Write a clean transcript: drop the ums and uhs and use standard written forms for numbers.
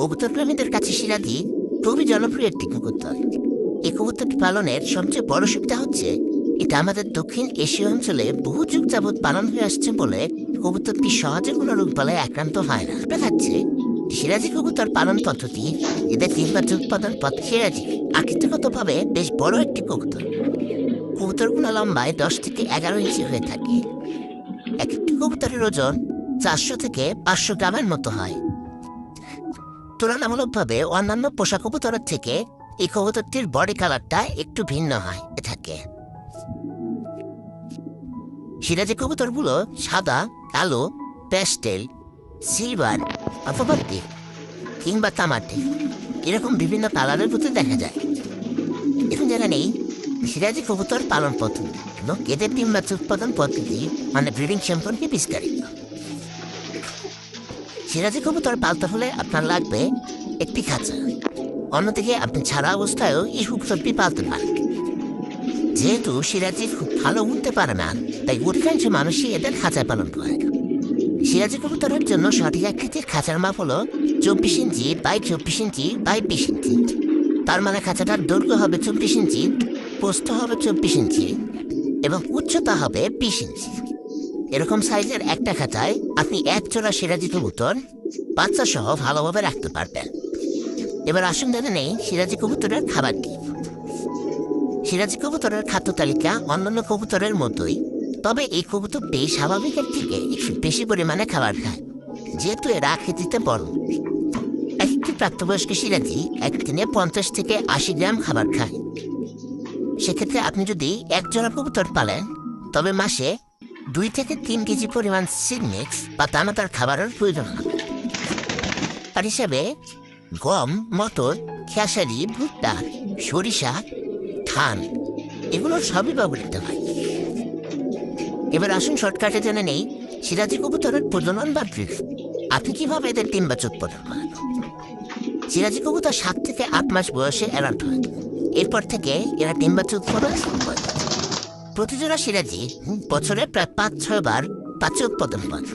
কবুতর প্রেমীদের কাছে সিরাজি খুবই জনপ্রিয় একটি কবুতর। এই কবুতরটি পালনের সবচেয়ে বড় সুবিধা হচ্ছে এটা আমাদের দক্ষিণ এশীয় অঞ্চলে বহু যুগ যাবৎ পালন হয়ে আসছে বলে কবুতরটি সহজে কোনো রোগবালায় আক্রান্ত হয় না। দেখাচ্ছে সিরাজি কবুতর পালন পদ্ধতি এদের ডিম্বাচ্য উৎপাদন পথ সিরাজি আকৃতিগতভাবে বেশ বড় একটি কবুতর। কবুতরগুলো লম্বায় 10 থেকে 11 ইঞ্চি হয়ে থাকে। এক একটি কবুতরের ওজন 400 থেকে 500 গ্রামের মতো হয়। তুলনামূলকভাবে অন্যান্য পোষা কবুতরের থেকে এই কবুতরটির বডি কালারটা একটু ভিন্ন হয় থাকে। সিরাজি কবুতরগুলো সাদা, কালো, প্যাস্টেল, সিলভার অথবা টিপ কিংবা তামাটে এরকম বিভিন্ন কালারের মধ্যে দেখা যায়। এখন জানা নেই সিরাজি কবুতর পালন পদ্ধতি এবং এদের ডিম্বাচ্য উৎপাদন পদ্ধতি মানে ব্রিডিং সম্পর্কে বিস্তারিত। সিরাজি কবুতর পালতে হলে আপনার লাগবে একটি খাঁচা। অন্যদিকে আপনি ছাড়া অবস্থায়ও এই কবুতরটি পালতে পারেন। যেহেতু সিরাজি খুব ভালো উঠতে পারে না, তাই অধিকাংশ মানুষই এদের খাঁচায় পালন করে। সিরাজি কবুতরের জন্য সঠিক আকৃতির খাঁচার মাপ হলো 24 ইঞ্চি বাই 24 ইঞ্চি বাই 20 ইঞ্চি। তার মানে খাঁচাটার দৈর্ঘ্য হবে 24 ইঞ্চি, প্রস্থ হবে 24 ইঞ্চি এবং উচ্চতা হবে 20 ইঞ্চি। এরকম সাইজের একটা খাঁচায় আপনি এক জোড়া সিরাজি কবুতর বাচ্চা সহ ভালোভাবে রাখতে পারবেন। এবার আসুন জেনে নেই সিরাজি কবুতরের খাবার কি। সিরাজি কবুতরের খাদ্য তালিকা অন্যান্য কবুতরের মতোই, তবে এই কবুতরটি স্বাভাবিকের থেকে একটু বেশি পরিমাণে খাবার খায় যেহেতু এরা আকৃতিতে বড়। একটি প্রাপ্তবয়স্ক সিরাজি একদিনে 50 থেকে 80 গ্রাম খাবার খায়। সেক্ষেত্রে আপনি যদি এক জোড়া কবুতর পালেন তবে মাসে 2 থেকে 3 কেজি পরিমাণ সিড মিক্স বা দানাদার খাবারের প্রয়োজন হবে। তার হিসাবে গম, মটর, খেসারি, ভুট্টা, সরিষা, ধান এগুলো সবই ব্যবহৃত হয়। এবার আসুন শর্টকাটে জেনে নেই সিরাজি কবুতরের প্রজনন বা ব্রিড। আপনি কিভাবে এদের ডিম্বাচ্য উৎপাদন করেন। সিরাজি কবুতর 7 থেকে 8 মাস বয়সে অ্যাডাল্ট হয়। এরপর থেকে এরা ডিম্বাচ্য উৎপাদন শুরু করে। প্রতিজোড়া সিরাজি বছরে প্রায় 5-6 বার বাচ্চা উৎপাদন করে।